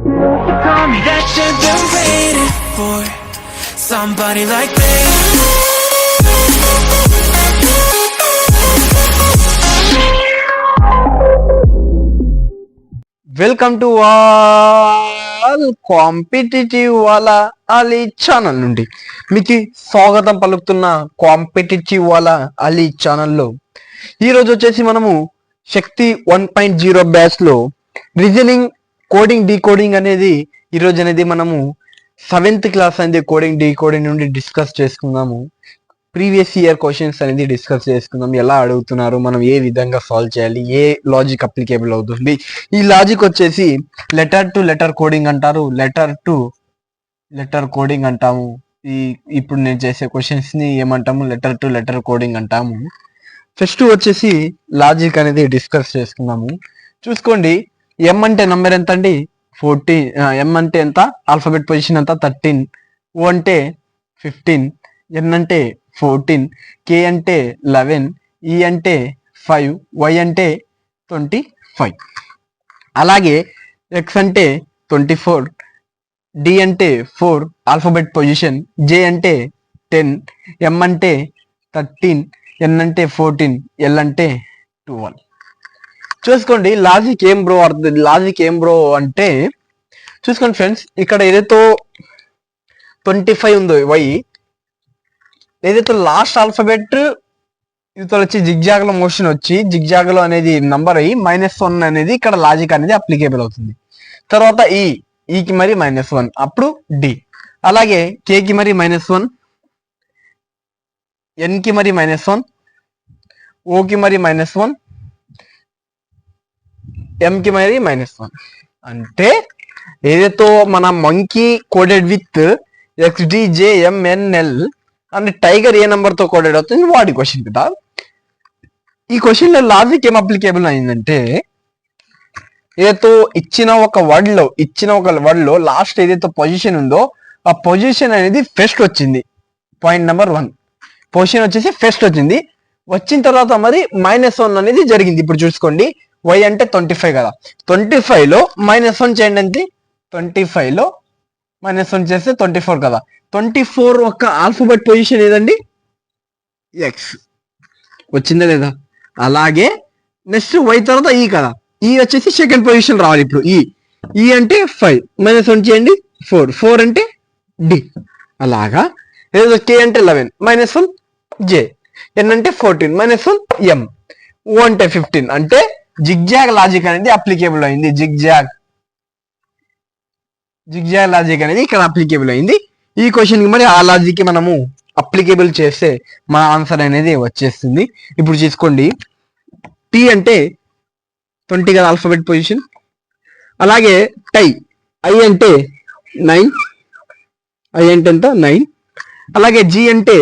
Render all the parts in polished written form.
Tell me that you've been waiting for somebody like me. Welcome to all competitive వాళ్ళ Ali channel నుండి మీకు స్వాగతం పలుకుతున్న కాంపిటేటివ్ వాళ్ళ అలీ ఛానల్లో ఈరోజు వచ్చేసి మనము శక్తి 1.0 బ్యాచ్ లో రీజనింగ్ కోడింగ్ డీకోడింగ్ అనేది ఈరోజు అనేది మనము 7th క్లాస్ అనేది కోడింగ్ డీకోడింగ్ నుండి డిస్కస్ చేసుకుందాము. ప్రీవియస్ ఇయర్ క్వశ్చన్స్ అనేది డిస్కస్ చేసుకుందాం. ఎలా అడుగుతున్నారు, మనం ఏ విధంగా సాల్వ్ చేయాలి, ఏ లాజిక్ అప్లికేబుల్ అవుతుంది. ఈ లాజిక్ వచ్చేసి లెటర్ టు లెటర్ కోడింగ్ అంటారు, లెటర్ టు లెటర్ కోడింగ్ అంటాము. ఇప్పుడు నేను చేసే క్వశ్చన్స్ ని ఏమంటాము, లెటర్ టు లెటర్ కోడింగ్ అంటాము. ఫస్ట్ వచ్చేసి లాజిక్ అనేది డిస్కస్ చేసుకుందాము. చూసుకోండి, ఎం అంటే నంబర్ ఎంత అండి, 14. ఎం అంటే ఎంత, ఆల్ఫాబెట్ పొజిషన్ ఎంత, 13. ఓ అంటే 15, ఎన్ అంటే 14, కే అంటే 11, ఈ అంటే 5, వై అంటే 25. అలాగే ఎక్స్ అంటే 24, డి అంటే 4 ఆల్ఫాబెట్ పొజిషన్, జే అంటే 10, ఎం అంటే 13, ఎన్ అంటే 14, ఎల్ అంటే 12. చూసుకోండి లాజిక్ ఏం బ్రో అంటే చూసుకోండి ఫ్రెండ్స్, ఇక్కడ ఏదైతే 25 ఉందో వై, ఏదైతే లాస్ట్ ఆల్ఫాబెట్ ఇవతల వచ్చి జిగ్జాగ్ లో మోషన్ వచ్చి జిగ్జాగ్ లో అనేది నంబర్ అయ్యి -1 అనేది ఇక్కడ లాజిక్ అనేది అప్లికేబుల్ అవుతుంది. తర్వాత ఈకి మరి -1, అప్పుడు డి. అలాగే కేకి మరి -1, ఎన్కి మరి -1, ఓకి మరి -1, ఎంకి మరి -1. అంటే ఏదైతే మన monkey coded with XDJMNL and tiger A number తో కోడెడ్ అవుతుంది వాడి క్వశ్చన్ కదా. ఈ క్వశ్చన్ లో లాజిక్ ఏం అప్లికేబుల్ అయిందంటే, ఏదైతే ఇచ్చిన ఒక వర్డ్ లో లాస్ట్ ఏదైతే పొజిషన్ ఉందో ఆ పొజిషన్ అనేది ఫస్ట్ వచ్చింది. పాయింట్ నెంబర్ 1, పొజిషన్ వచ్చేసి ఫస్ట్ వచ్చింది. వచ్చిన తర్వాత మరి -1 అనేది జరిగింది. ఇప్పుడు చూసుకోండి, వై అంటే 25 కదా, 25 లో -1 చేయండి. అంతే, 25 లో -1 చేస్తే 24 కదా. 24 ఒక ఆల్ఫాబెట్ పొజిషన్ ఏదండి, ఎక్స్. వచ్చిందా లేదా? అలాగే నెక్స్ట్ వై తర్వాత ఈ కదా, ఈ వచ్చేసి సెకండ్ పొజిషన్ రావాలి. ఇప్పుడు ఈ అంటే 5, -1 చేయండి 4 అంటే డి. అలాగా ఏదో కే అంటే 11, -1 జే, ఎన్ అంటే 14, -1 ఎం, ఓ అంటే 15. అంటే జిగ్జాగ్ లాజిక్ అనేది అప్లికేబుల్ అయింది. జిగ్జాగ్ లాజిక్ అనేది ఇక్కడ అప్లికేబుల్ అయింది. ఈ క్వశ్చన్ కి మరి ఆ లాజిక్ కి మనము అప్లికేబుల్ చేస్తే మన ఆన్సర్ అనేది వచ్చేస్తుంది. ఇప్పుడు చూసుకోండి, టీ అంటే 20 కదా ఆల్ఫాబెట్ పొజిషన్. అలాగే ఐ అంటే 9, ఐ అంటే ఎంత 9. అలాగే జి అంటే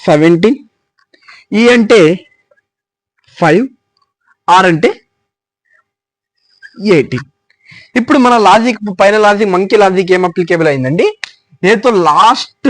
17, ఈ అంటే 5, ఆర్ అంటే 18. ఇప్పుడు మన లాజిక్ పైన లాజిక్ మంకీ లాజిక్ ఏం అప్లికేబుల్ అయిందండి, ఏదో లాస్ట్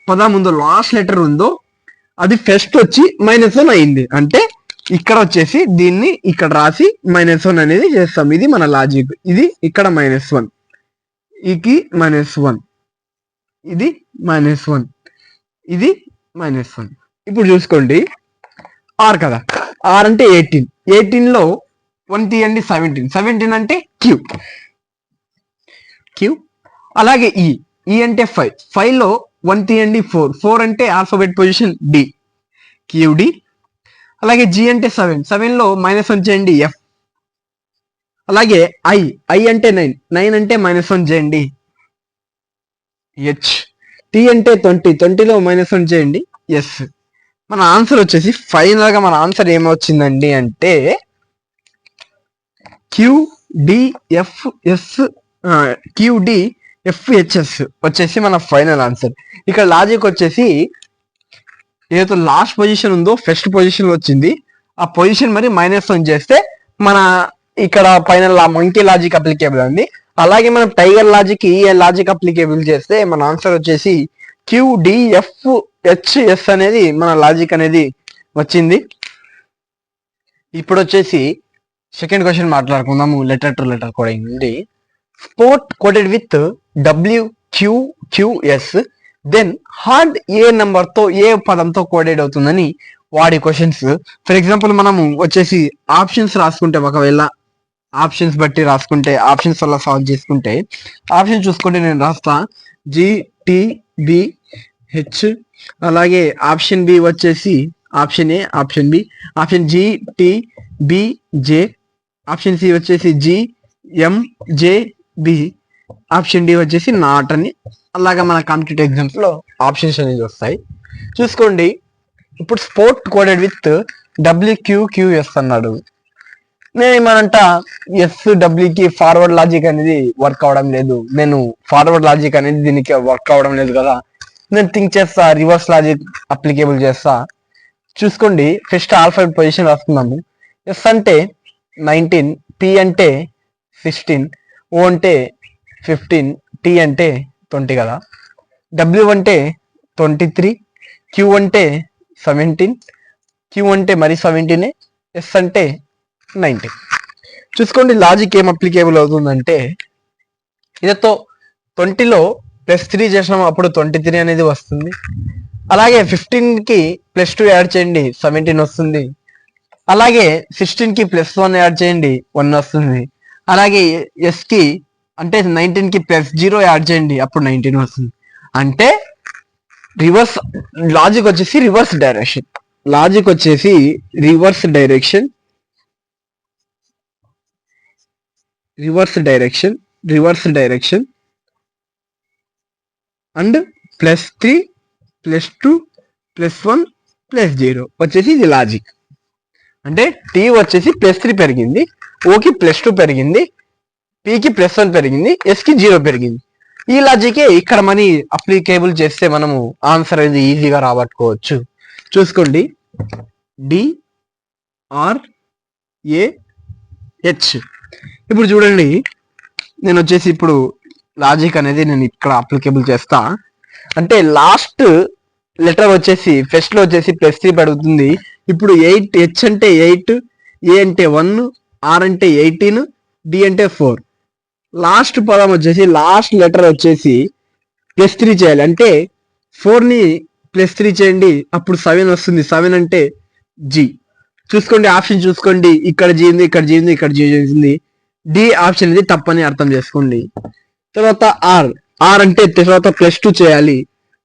పదం ఉందో, లాస్ట్ లెటర్ ఉందో అది ఫస్ట్ వచ్చి -1 అయింది. అంటే ఇక్కడ వచ్చేసి దీన్ని ఇక్కడ రాసి -1 అనేది చేస్తాం. ఇది మన లాజిక్. ఇది ఇక్కడ -1, ఇది -1, ఇది -1, ఇది -1. ఇప్పుడు చూసుకోండి, ఆర్ కదా, ఆర్ అంటే 18, 18 లో 1 తీయండి 17, 17 అంటే క్యూ. అలాగే ఈ అంటే 5, 5 లో 1 తీయండి 4, 4 అంటే ఆల్ఫాబెట్ పొజిషన్ డి, క్యూడి. అలాగే జి అంటే 7, 7 లో -1 చేయండి ఎఫ్. అలాగే ఐ అంటే 9, 9 అంటే -1 చేయండి హెచ్. టీ అంటే 20, 20 లో -1 చేయండి ఎస్. మన ఆన్సర్ వచ్చేసి ఫైనల్ గా మన ఆన్సర్ ఏమొచ్చిందండి అంటే QDFHS వచ్చేసి మన ఫైనల్ ఆన్సర్. ఇక్కడ లాజిక్ వచ్చేసి ఏదైతే లాస్ట్ పొజిషన్ ఉందో ఫస్ట్ పొజిషన్ వచ్చింది, ఆ పొజిషన్ మరి -1 చేస్తే మన ఇక్కడ ఫైనల్ మంకీ లాజిక్ అప్లికేబుల్ ఉంది. అలాగే మనం టైగర్ లాజిక్ ఈ లాజిక్ అప్లికేబుల్ చేస్తే మన ఆన్సర్ వచ్చేసి QDFHS అనేది మన లాజిక్ అనేది వచ్చింది. ఇప్పుడు వచ్చేసి సెకండ్ క్వశ్చన్ మాట్లాడుకుందాము, లెటర్ టు లెటర్ కోడింగ్ నుండి. Sport coded with WQQS, then hard ఏ నెంబర్ తో ఏ పదంతో కోడెడ్ అవుతుందని వాడి క్వశ్చన్స్. ఫర్ ఎగ్జాంపుల్ మనము వచ్చేసి ఆప్షన్స్ రాసుకుంటే, ఒకవేళ ఆప్షన్స్ బట్టి రాసుకుంటే, ఆప్షన్స్ వల్ల సాల్వ్ చేసుకుంటే, ఆప్షన్ చూసుకుంటే నేను రాస్తా GTBH, అలాగే ఆప్షన్ బి వచ్చేసి option A, option B, option GTBJ, option C వచ్చేసి GMJB, ఆప్షన్ డి వచ్చేసి నాట్ అని. అలాగా మన కాంపిటేటివ్ ఎగ్జామ్స్ లో ఆప్షన్స్ అనేది వస్తాయి. చూసుకోండి, ఇప్పుడు స్పోర్ట్ కోడెడ్ విత్ WQQS అన్నాడు. నేను ఏమనంట, SWకి ఫార్వర్డ్ లాజిక్ అనేది వర్క్ అవడం లేదు, నేను ఫార్వర్డ్ లాజిక్ అనేది దీనికి వర్క్ అవడం లేదు కదా, నేను థింక్ చేస్తా, రివర్స్ లాజిక్ అప్లికేబుల్ చేస్తా. చూసుకోండి, ఫస్ట్ ఆల్ఫాబెట్ పొజిషన్ రాసుకుందాము. ఎస్ అంటే 19, P అంటే 16, O అంటే 15, T అంటే 20 కదా. W అంటే 23, Q అంటే 17, Q అంటే మరి 17, S అంటే 19. చూసుకోండి, లాజిక్ ఏం అప్లికేబుల్ అవుతుందంటే, ఇదితో 20లో +3 చేసినాము, అప్పుడు 23 అనేది వస్తుంది. అలాగే 15కి +2 యాడ్ చేయండి, 17 వస్తుంది. అలాగే 16కి +1 యాడ్ చేయండి, 1 వస్తుంది. అలాగే ఎస్కి అంటే 19కి +0 యాడ్ చేయండి, అప్పుడు 19 వస్తుంది. అంటే రివర్స్ లాజిక్ వచ్చేసి రివర్స్ డైరెక్షన్, లాజిక్ వచ్చేసి reverse direction, reverse direction, reverse direction and +3 +2 +1 +0 వచ్చేసి ఇది లాజిక్. అంటే టీ వచ్చేసి +3 పెరిగింది, ఓకి +2 పెరిగింది, పీకి +1 పెరిగింది, ఎస్కి 0 పెరిగింది. ఈ లాజికే ఇక్కడ మనీ అప్లికేబుల్ చేస్తే మనము ఆన్సర్ అనేది ఈజీగా రాబట్టుకోవచ్చు. చూసుకోండి, DRAH. ఇప్పుడు చూడండి, నేను వచ్చేసి ఇప్పుడు లాజిక్ అనేది నేను ఇక్కడ అప్లికేబుల్ చేస్తా. అంటే లాస్ట్ లెటర్ వచ్చేసి ఫస్ట్ లో వచ్చేసి +3 పెరుగుతుంది. ఇప్పుడు 8, H అంటే 8, A అంటే 1, R అంటే 18, D అంటే 4. లాస్ట్ పదం వచ్చేసి లాస్ట్ లెటర్ వచ్చేసి +3 చేయాలి. అంటే 4ని +3 చేయండి, అప్పుడు 7 వస్తుంది. 7 అంటే G. చూసుకోండి, ఆప్షన్ చూసుకోండి, ఇక్కడ G ఉంది, ఇక్కడ G ఉంది, ఇక్కడ G ఉంది. D ఆప్షన్ ఇది తప్పని అర్థం చేసుకోండి. తర్వాత R అంటే తర్వాత +2 చేయాలి,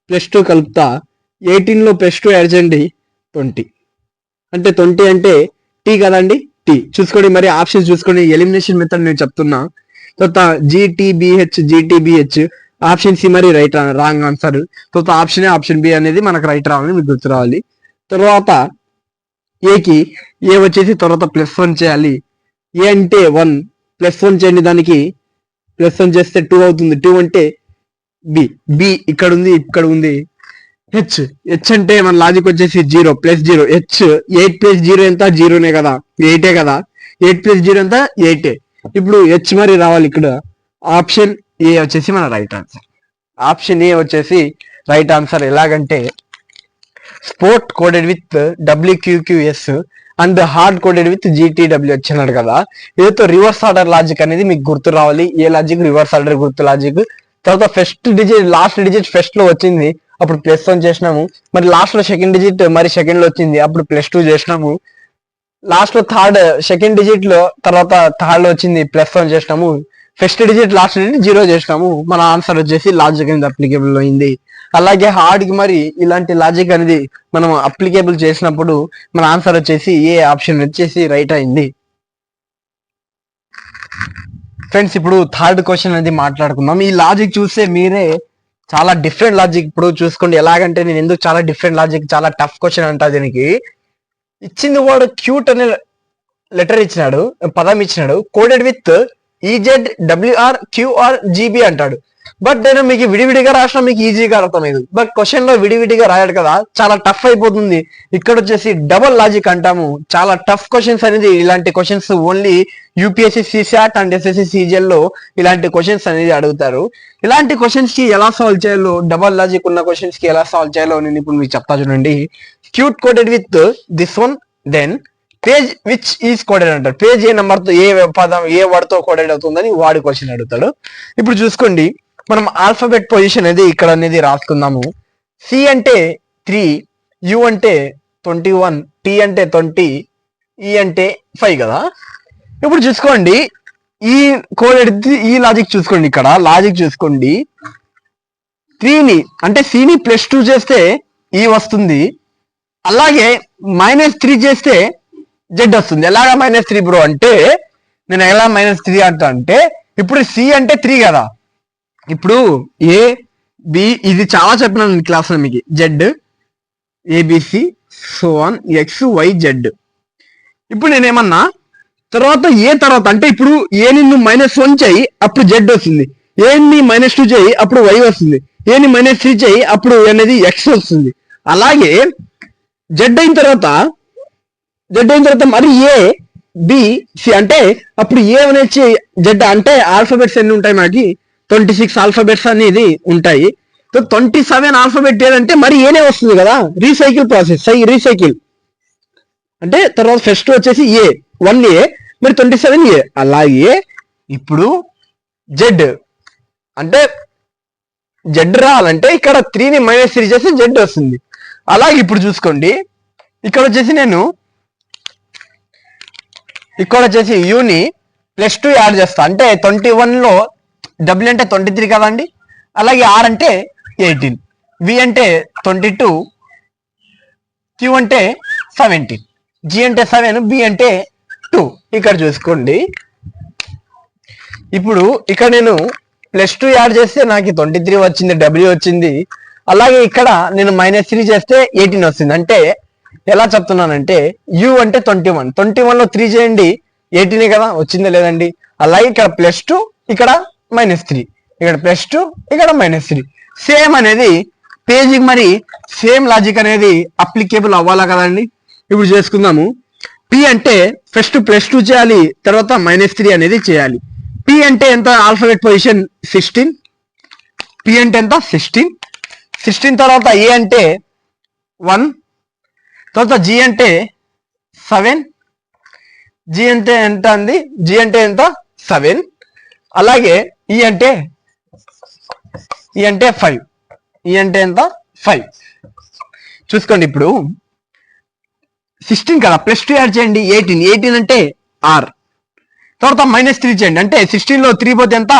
+2 కలుపుతా, 18లో +2 యాడ్ చేయండి, 20. అంటే 20 అంటే T కదండి, T. చూసుకోండి, మరి ఆప్షన్ చూసుకోండి, ఎలిమినేషన్ మెథడ్ నేను చెప్తున్నా. తర్వాత GTBH, ఆప్షన్ సి మరి రైట్, రాంగ్ ఆన్సర్. తర్వాత ఆప్షన్ బి అనేది మనకు రైట్ రావాలని మీకు గుర్తు రావాలి. తర్వాత ఏకి ఏ వచ్చేసి తర్వాత +1 చేయాలి. ఏ అంటే 1, +1 చేయండి, దానికి +1 చేస్తే 2 అవుతుంది. 2 అంటే బి ఇక్కడ ఉంది, ఇక్కడ ఉంది. హెచ్ అంటే మన లాజిక్ వచ్చేసి 0 +0. H 8 + 0 ఎంత, 0నే కదా, 8ఏ కదా. 8 + 0 ఎంత, 8ఏ. ఇప్పుడు H మరి రావాలి ఇక్కడ. ఆప్షన్ ఏ వచ్చేసి మన రైట్ ఆన్సర్. ఆప్షన్ ఏ వచ్చేసి రైట్ ఆన్సర్. ఎలాగంటే sport coded with WQQS and hard coded with GTWH అన్నాడు కదా. ఇదితో రివర్స్ ఆర్డర్ లాజిక్ అనేది మీకు గుర్తు రావాలి. ఏ లాజిక్, రివర్స్ ఆర్డర్ గుర్తు లాజిక్. తర్వాత first digit, last digit first లో వచ్చింది, అప్పుడు +1 చేసినాము. మరి లాస్ట్ లో సెకండ్ డిజిట్ మరి సెకండ్ లో వచ్చింది, అప్పుడు +2 చేసినాము. లాస్ట్ లో సెకండ్ డిజిట్ లో తర్వాత థర్డ్ లో వచ్చింది, +1 చేసినాము. ఫస్ట్ డిజిట్ లాస్ట్ డిజిట్ 0 చేసినాము. మన ఆన్సర్ వచ్చేసి లాజిక్ అనేది అప్లికేబుల్ అయింది. అలాగే హార్డ్ కి మరి ఇలాంటి లాజిక్ అనేది మనం అప్లికేబుల్ చేసినప్పుడు మన ఆన్సర్ వచ్చేసి ఏ ఆప్షన్ వచ్చేసి రైట్ అయింది. ఫ్రెండ్స్, ఇప్పుడు థర్డ్ క్వశ్చన్ అనేది మాట్లాడుకుందాం. ఈ లాజిక్ చూస్తే మీరే చాలా డిఫరెంట్ లాజిక్. ఇప్పుడు చూసుకోండి, ఎలాగంటే నేను ఎందుకు చాలా డిఫరెంట్ లాజిక్, చాలా టఫ్ క్వశ్చన్ అంటా. దీనికి ఇచ్చింది వాడు క్యూట్ అనే లెటర్ ఇచ్చినాడు, పదం ఇచ్చినాడు, కోడెడ్ విత్ EZWRQRGB అంటాడు. బట్ నేను మీకు విడివిడిగా రాసిన మీకు ఈజీగా అర్థమైంది. బట్ క్వశ్చన్ లో విడివిడిగా రాయాడు కదా, చాలా టఫ్ అయిపోతుంది. ఇక్కడ వచ్చేసి డబల్ లాజిక్ అంటాము. చాలా టఫ్ క్వశ్చన్స్ అనేది, ఇలాంటి questions only UPSC CSAT and SSC CGL లో ఇలాంటి క్వశ్చన్స్ అనేది అడుగుతారు. ఇలాంటి క్వశ్చన్స్ కి ఎలా సాల్వ్ చేయాలో, డబల్ లాజిక్ ఉన్న క్వశ్చన్స్ కి ఎలా సాల్వ్ చేయాలో నేను ఇప్పుడు మీకు చెప్తా చూడండి. Cute coded with this one, then page which is coded అంటారు. పేజ్ ఏ నెంబర్ తో ఏ పదం ఏ వర్డ్ తో కోడెడ్ అవుతుందని వాడి క్వశ్చన్ అడుగుతాడు. ఇప్పుడు చూసుకోండి, మనం ఆల్ఫాబెట్ పొజిషన్ అనేది ఇక్కడ అనేది రాసుకుందాము. సి అంటే 3, యు అంటే 21, టి అంటే 20, ఈ అంటే 5 కదా. ఇప్పుడు చూసుకోండి ఈ కోడెడ్ ఈ లాజిక్ చూసుకోండి, ఇక్కడ లాజిక్ చూసుకోండి. 3ని అంటే సిని +2 చేస్తే ఈ వస్తుంది, అలాగే -3 చేస్తే జెడ్ వస్తుంది. ఎలాగా -3 బ్రో అంటే నేను ఎలా -3 అంటా అంటే, ఇప్పుడు సి అంటే 3 కదా, ఇప్పుడు ఏ బి ఇది చాలా చెప్పినాను క్లాస్ లో మీకు, Z A B C so on X Y Z. ఇప్పుడు నేనేమన్నా తర్వాత ఏ తర్వాత అంటే ఇప్పుడు ఏని నువ్వు -1 చేయి అప్పుడు జెడ్ వస్తుంది, ఏని -2 చేయి అప్పుడు వై వస్తుంది, ఏని -3 చేయి అప్పుడు అనేది ఎక్స్ వస్తుంది. అలాగే జెడ్ అయిన తర్వాత మరి ఏ బి సి అంటే అప్పుడు ఏ అనేది జెడ్ అంటే ఆల్ఫాబెట్స్ ఎన్ని ఉంటాయి మనకి 26 ఆల్ఫాబెట్స్ అనేది ఉంటాయి. 27 ఆల్ఫాబెట్ ఏదంటే మరి ఏనే వస్తుంది కదా, రీసైకిల్ ప్రాసెస్ రీసైకిల్ అంటే తర్వాత ఫస్ట్ వచ్చేసి ఏ 1A మరి 27A. అలాగే ఇప్పుడు జెడ్ అంటే జెడ్ రావాలంటే ఇక్కడ 3ని -3 చేస్తే జెడ్ వస్తుంది. అలాగే ఇప్పుడు చూసుకోండి ఇక్కడ వచ్చేసి యూని +2 యాడ్ చేస్తా అంటే 21లో డబ్ల్యూ అంటే 23 కదండి, అలాగే ఆర్ అంటే 18, వి అంటే 22, క్యూ అంటే 17, జి అంటే 7, బి అంటే 2. ఇక్కడ చూసుకోండి ఇప్పుడు ఇక్కడ నేను +2 యాడ్ చేస్తే నాకు 23 వచ్చింది, డబ్ల్యూ వచ్చింది. అలాగే ఇక్కడ నేను -3 చేస్తే 18 వస్తుంది. అంటే ఎలా చెప్తున్నానంటే యు అంటే 21లో 3 చేయండి 18 కదా, వచ్చిందా లేదండి. అలాగే ఇక్కడ +2 ఇక్కడ -3, ఇక్కడ +2 ఇక్కడ -3, సేమ్ అనేది పేజీకి మరి సేమ్ లాజిక్ అనేది అప్లికేబుల్ అవ్వాలా కదండి. ఇప్పుడు చేసుకుందాము. పి అంటే ఫస్ట్ +2 చేయాలి, తర్వాత -3 అనేది చేయాలి. పి అంటే ఎంత ఆల్ఫాబెట్ పొజిషన్ 16, పి అంటే ఎంత 16 తర్వాత ఏ అంటే 1, తర్వాత జి అంటే 7, జి అంటే ఎంత అంది, జి అంటే ఎంత 7, అలాగే ఈ అంటే 5, ఈ అంటే ఎంత 5. చూసుకోండి ఇప్పుడు 16 కదా, +2 యాడ్ చేయండి 18 అంటే ఆర్, తర్వాత -3 చేయండి అంటే 16లో 3 పోతే ఎంత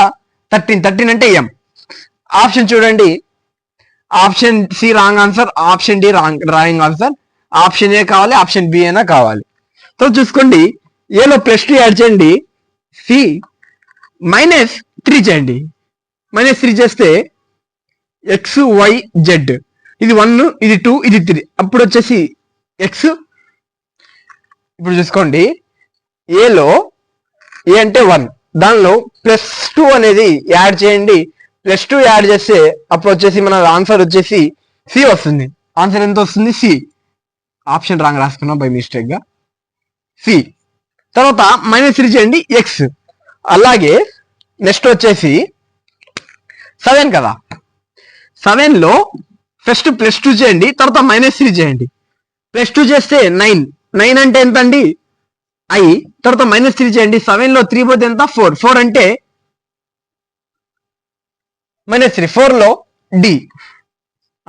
13 అంటే ఎం. ఆప్షన్ చూడండి, option C wrong answer, option D wrong answer, option A కావాలి, ఆప్షన్ బి అయినా కావాలి. సో చూసుకోండి ఏలో +2 యాడ్ చేయండి, సి -3 చేయండి, -3 చేస్తే ఎక్స్ వై జెడ్, ఇది 1 ఇది 2 ఇది 3, అప్పుడు వచ్చేసి ఎక్స్. ఇప్పుడు చూసుకోండి ఏలో ఏ అంటే 1, దానిలో +2 అనేది యాడ్ చేయండి, +2 యాడ్ చేస్తే అప్పుడు వచ్చేసి మన ఆన్సర్ వచ్చేసి సి వస్తుంది. ఆన్సర్ ఎంత వస్తుంది సి, ఆప్షన్ రాంగ్ రాసుకున్నాం బై మిస్టేక్ గా, సి. తర్వాత -3 చేయండి ఎక్స్. అలాగే నెక్స్ట్ వచ్చేసి 7 కదా, 7లో ఫస్ట్ +2 చేయండి, తర్వాత -3 చేయండి, +2 చేస్తే 9 అంటే ఎంత అండి ఐ, తర్వాత -3 చేయండి, 7లో 3 పోతే ఎంత 4 అంటే -3, 4లో డి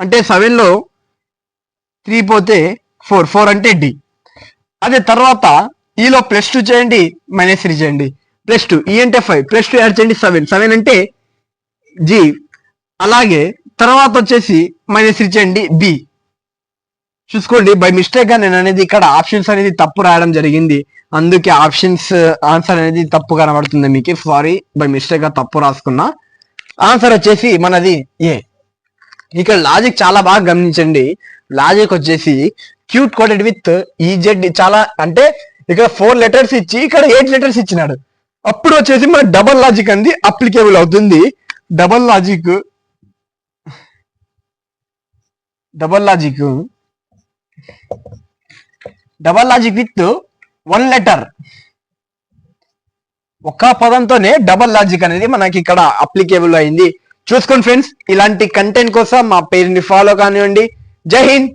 అంటే 7లో 3 పోతే 4 అంటే డి. అదే తర్వాత ఈలో +2 చేయండి -3 చేయండి, +2 ఈ అంటే 5, +2 యాడ్ చేయండి 7 అంటే జి. అలాగే తర్వాత వచ్చేసి -3 చేయండి బి. చూసుకోండి బై మిస్టేక్ గా నేను అనేది ఇక్కడ ఆప్షన్స్ అనేది తప్పు రాయడం జరిగింది, అందుకే ఆప్షన్స్ ఆన్సర్ అనేది తప్పు కనబడుతుంది మీకు, సారీ బై మిస్టేక్ గా తప్పు రాసుకున్నా. ఆన్సర్ వచ్చేసి మనది ఏ. ఇక్కడ లాజిక్ చాలా బాగా గమనించండి, లాజిక్ వచ్చేసి క్యూట్ కోడెడ్ విత్ ఈజెడ్, చాలా అంటే ఇక్కడ 4 లెటర్స్ ఇచ్చి ఇక్కడ 8 లెటర్స్ ఇచ్చినాడు, అప్పుడు వచ్చేసి మన డబల్ లాజిక్ అనేది అప్లికేబుల్ అవుతుంది. డబల్ లాజిక్ విత్ 1 లెటర్, ఒక్క పదంతోనే డబల్ లాజిక్ అనేది మనకి ఇక్కడ అప్లికేబుల్ అయింది. చూసుకోండి ఫ్రెండ్స్, ఇలాంటి కంటెంట్ కోసం మా పేరుని ఫాలో కానివ్వండి. జై హింద్.